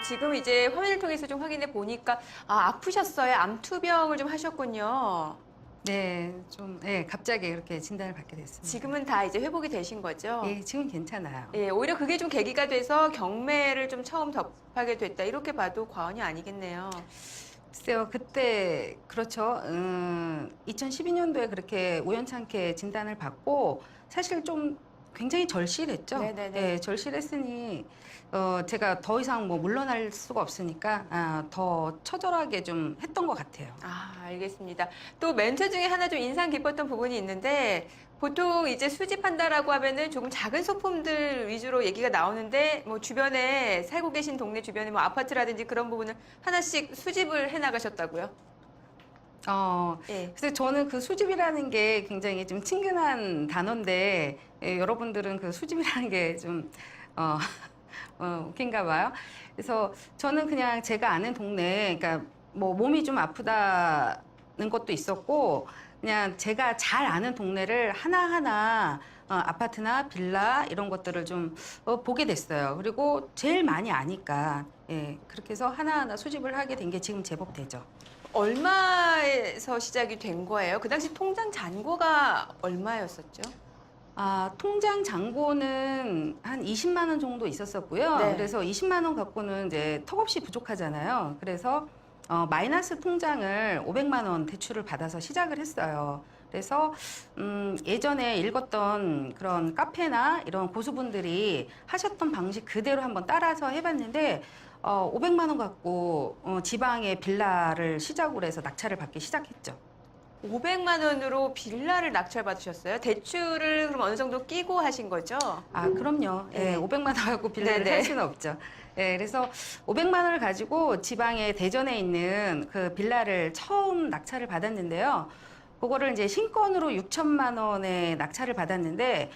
지금 이제 화면을 통해서 좀 확인해 보니까 아프셨어요? 암투병을 좀 하셨군요. 네, 갑자기 이렇게 진단을 받게 됐습니다. 지금은 다 이제 회복이 되신 거죠? 예, 지금 괜찮아요. 예, 오히려 그게 좀 계기가 돼서 경매를 좀 처음 접하게 됐다. 이렇게 봐도 과언이 아니겠네요. 글쎄요, 그때 그렇죠. 2012년도에 그렇게 우연찮게 진단을 받고 사실 좀 굉장히 절실했죠. 네네네. 네, 절실했으니 제가 더 이상 뭐 물러날 수가 없으니까 더 처절하게 좀 했던 것 같아요. 알겠습니다. 또 멘트 중에 하나 좀 인상 깊었던 부분이 있는데 보통 이제 수집한다라고 하면은 조금 작은 소품들 위주로 얘기가 나오는데 뭐 주변에 살고 계신 동네 주변에 뭐 아파트라든지 그런 부분을 하나씩 수집을 해 나가셨다고요? 예. 그래서 저는 그 수집이라는 게 굉장히 좀 친근한 단어인데 여러분들은 그 수집이라는 게 좀 웃긴가 봐요. 그래서 저는 그냥 제가 아는 동네, 그러니까 뭐 몸이 좀 아프다는 것도 있었고 그냥 제가 잘 아는 동네를 하나하나 아파트나 빌라 이런 것들을 좀 보게 됐어요. 그리고 제일 많이 아니까 그렇게 해서 하나하나 수집을 하게 된 게 지금 제법 되죠. 얼마에서 시작이 된 거예요? 그 당시 통장 잔고가 얼마였었죠? 통장 잔고는 한 20만 원 정도 있었었고요. 네. 그래서 20만 원 갖고는 이제 턱없이 부족하잖아요. 그래서 마이너스 통장을 500만 원 대출을 받아서 시작을 했어요. 그래서 예전에 읽었던 그런 카페나 이런 고수분들이 하셨던 방식 그대로 한번 따라서 해봤는데 500만 원 갖고 지방의 빌라를 시작으로 해서 낙찰을 받기 시작했죠. 500만 원으로 빌라를 낙찰받으셨어요? 대출을 그럼 어느 정도 끼고 하신 거죠? 그럼요. 네. 500만 원 갖고 빌라를 네네. 할 수는 없죠. 그래서 500만 원을 가지고 지방의 대전에 있는 그 빌라를 처음 낙찰을 받았는데요. 그거를 이제 신권으로 6천만 원에 낙찰을 받았는데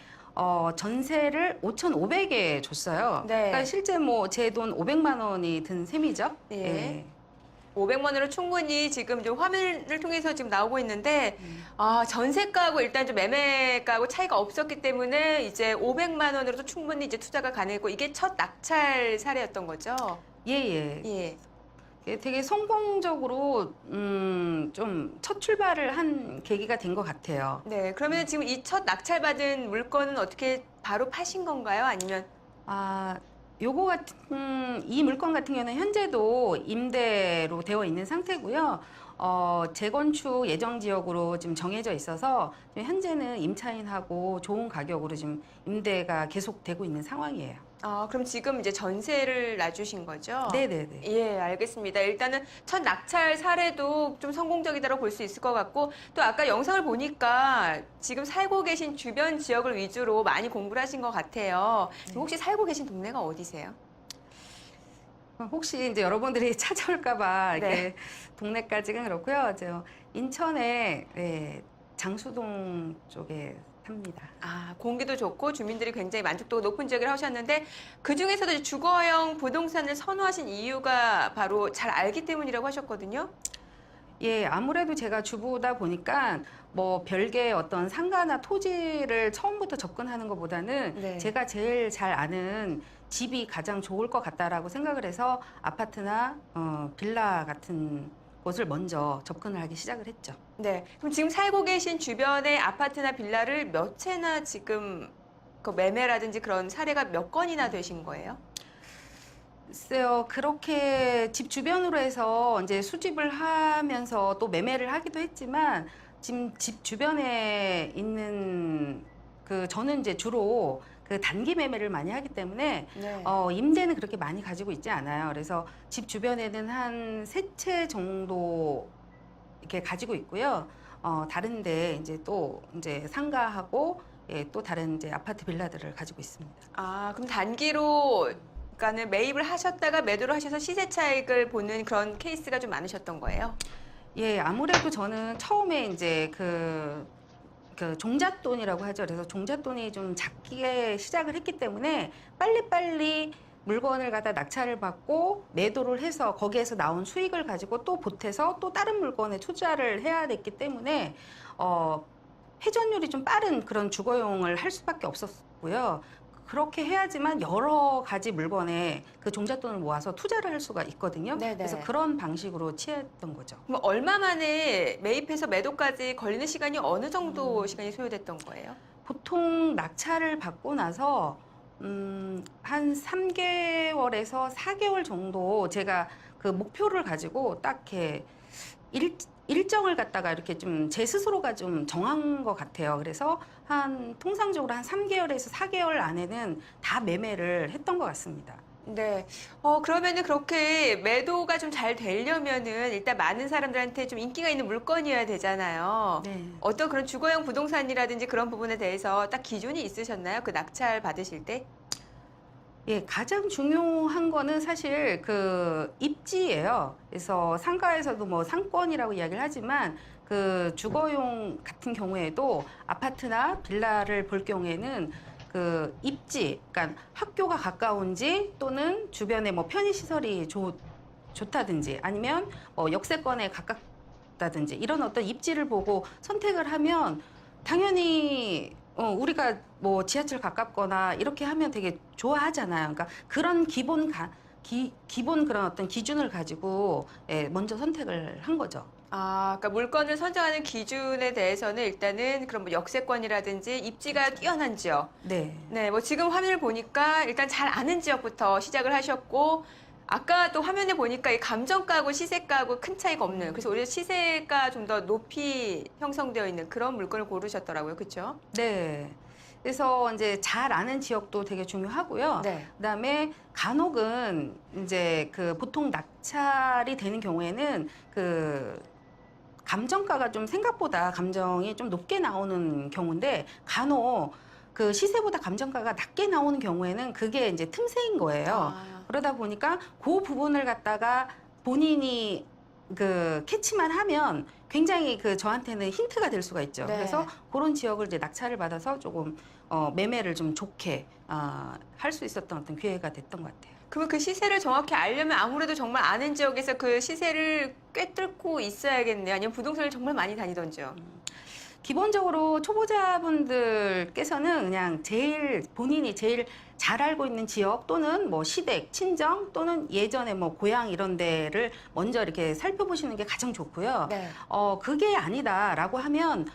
전세를 5,500에 줬어요. 네. 그러니까 실제 뭐 제 돈 500만 원이 든 셈이죠. 예. 500만 원으로 충분히 지금 좀 화면을 통해서 지금 나오고 있는데 전세가하고 일단 좀 매매가하고 차이가 없었기 때문에 이제 500만 원으로도 충분히 이제 투자가 가능했고 이게 첫 낙찰 사례였던 거죠? 예. 되게 성공적으로 좀 첫 출발을 한 계기가 된 것 같아요. 네. 그러면 지금 이 첫 낙찰받은 물건은 어떻게 바로 파신 건가요? 아니면 요거 같은 이 물건 같은 경우는 현재도 임대로 되어 있는 상태고요. 재건축 예정 지역으로 지금 정해져 있어서 지금 현재는 임차인하고 좋은 가격으로 지금 임대가 계속되고 있는 상황이에요. 그럼 지금 이제 전세를 놔주신 거죠? 네네네. 예, 알겠습니다. 일단은 첫 낙찰 사례도 좀 성공적이다라고 볼 수 있을 것 같고 또 아까 영상을 보니까 지금 살고 계신 주변 지역을 위주로 많이 공부를 하신 것 같아요. 지금 혹시 살고 계신 동네가 어디세요? 혹시 이제 여러분들이 찾아올까봐 이렇게 네. 동네까지는 그렇고요. 저 인천의 장수동 쪽에 삽니다. 공기도 좋고 주민들이 굉장히 만족도가 높은 지역이라고 하셨는데 그중에서도 이제 주거형 부동산을 선호하신 이유가 바로 잘 알기 때문이라고 하셨거든요. 예, 아무래도 제가 주부다 보니까 뭐 별개의 어떤 상가나 토지를 처음부터 접근하는 것보다는 네. 제가 제일 잘 아는 집이 가장 좋을 것 같다라고 생각을 해서 아파트나 빌라 같은 곳을 먼저 접근을 하기 시작을 했죠. 네. 그럼 지금 살고 계신 주변의 아파트나 빌라를 몇 채나 지금 그 매매라든지 그런 사례가 몇 건이나 되신 거예요? 글쎄요, 그렇게 집 주변으로 해서 이제 수집을 하면서 또 매매를 하기도 했지만 지금 집 주변에 있는 저는 이제 주로 그 단기 매매를 많이 하기 때문에 네. 임대는 그렇게 많이 가지고 있지 않아요. 그래서 집 주변에는 한 3채 정도 이렇게 가지고 있고요. 다른데 이제 또 이제 상가하고 또 다른 이제 아파트 빌라들을 가지고 있습니다. 그럼 단기로 그러니까는 매입을 하셨다가 매도를 하셔서 시세 차익을 보는 그런 케이스가 좀 많으셨던 거예요? 예, 아무래도 저는 처음에 이제 그 종잣돈이라고 하죠. 그래서 종잣돈이 좀 작게 시작을 했기 때문에 빨리빨리 물건을 갖다 낙찰을 받고 매도를 해서 거기에서 나온 수익을 가지고 또 보태서 또 다른 물건에 투자를 해야 됐기 때문에 회전율이 좀 빠른 그런 주거용을 할 수밖에 없었고요. 그렇게 해야지만 여러 가지 물건에 그 종잣돈을 모아서 투자를 할 수가 있거든요. 네네. 그래서 그런 방식으로 취했던 거죠. 그럼 얼마 만에 매입해서 매도까지 걸리는 시간이 어느 정도 시간이 소요됐던 거예요? 보통 낙찰을 받고 나서 한 3개월에서 4개월 정도 제가 그 목표를 가지고 딱 이렇게 일정을 갖다가 이렇게 좀 제 스스로가 좀 정한 것 같아요. 그래서 통상적으로 한 3개월에서 4개월 안에는 다 매매를 했던 것 같습니다. 네. 그러면은 그렇게 매도가 좀 잘 되려면은 일단 많은 사람들한테 좀 인기가 있는 물건이어야 되잖아요. 네. 어떤 그런 주거용 부동산이라든지 그런 부분에 대해서 딱 기준이 있으셨나요? 그 낙찰 받으실 때? 예, 가장 중요한 거는 사실 그 입지예요. 그래서 상가에서도 뭐 상권이라고 이야기를 하지만 그 주거용 같은 경우에도 아파트나 빌라를 볼 경우에는 그 입지, 그러니까 학교가 가까운지 또는 주변에 뭐 편의시설이 좋다든지 아니면 뭐 역세권에 가깝다든지 이런 어떤 입지를 보고 선택을 하면 당연히 우리가 뭐 지하철 가깝거나 이렇게 하면 되게 좋아하잖아요. 그러니까 그런 기본 그런 어떤 기준을 가지고 먼저 선택을 한 거죠. 그러니까 물건을 선정하는 기준에 대해서는 일단은 그런 뭐 역세권이라든지 입지가 뛰어난 지역. 네. 네, 뭐 지금 화면을 보니까 일단 잘 아는 지역부터 시작을 하셨고, 아까 또 화면에 보니까 이 감정가하고 시세가하고 큰 차이가 없는, 그래서 오히려 시세가 좀 더 높이 형성되어 있는 그런 물건을 고르셨더라고요. 그렇죠? 네. 그래서 이제 잘 아는 지역도 되게 중요하고요. 네. 그다음에 간혹은 이제 그 보통 낙찰이 되는 경우에는 그 감정가가 좀 생각보다 감정이 좀 높게 나오는 경우인데 간혹 그 시세보다 감정가가 낮게 나오는 경우에는 그게 이제 틈새인 거예요. 그러다 보니까 그 부분을 갖다가 본인이 그 캐치만 하면 굉장히 그 저한테는 힌트가 될 수가 있죠. 네. 그래서 그런 지역을 이제 낙찰을 받아서 조금 매매를 좀 좋게 할 수 있었던 어떤 기회가 됐던 것 같아요. 그러면 그 시세를 정확히 알려면 아무래도 정말 아는 지역에서 그 시세를 꿰뚫고 있어야겠네요. 아니면 부동산을 정말 많이 다니던지요. 기본적으로 초보자분들께서는 그냥 본인이 제일 잘 알고 있는 지역 또는 뭐 시댁, 친정 또는 예전에 뭐 고향 이런 데를 먼저 이렇게 살펴보시는 게 가장 좋고요. 네. 그게 아니다라고 하면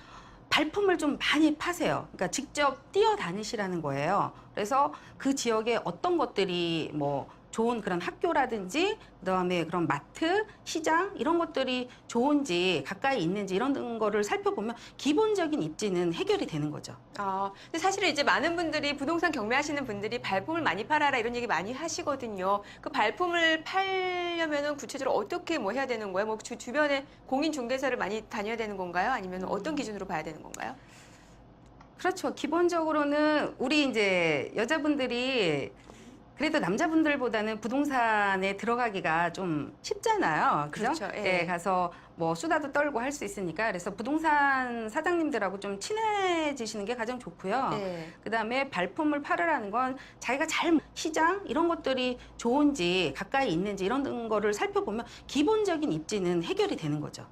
발품을 좀 많이 파세요. 그러니까 직접 뛰어다니시라는 거예요. 그래서 그 지역에 어떤 것들이 뭐 좋은 그런 학교라든지 그다음에 그런 마트, 시장 이런 것들이 좋은지 가까이 있는지 이런 거를 살펴보면 기본적인 입지는 해결이 되는 거죠. 근데 사실은 이제 많은 분들이 부동산 경매하시는 분들이 발품을 많이 팔아라 이런 얘기 많이 하시거든요. 그 발품을 팔려면은 구체적으로 어떻게 뭐 해야 되는 거예요? 뭐 주변에 공인중개사를 많이 다녀야 되는 건가요? 아니면 어떤 기준으로 봐야 되는 건가요? 그렇죠. 기본적으로는 우리 이제 여자분들이 그래도 남자분들보다는 부동산에 들어가기가 좀 쉽잖아요. 그죠? 그렇죠. 예. 네, 가서 뭐 수다도 떨고 할 수 있으니까 그래서 부동산 사장님들하고 좀 친해지시는 게 가장 좋고요. 예. 그다음에 발품을 팔으라는 건 자기가 시장 이런 것들이 좋은지 가까이 있는지 이런 거를 살펴보면 기본적인 입지는 해결이 되는 거죠.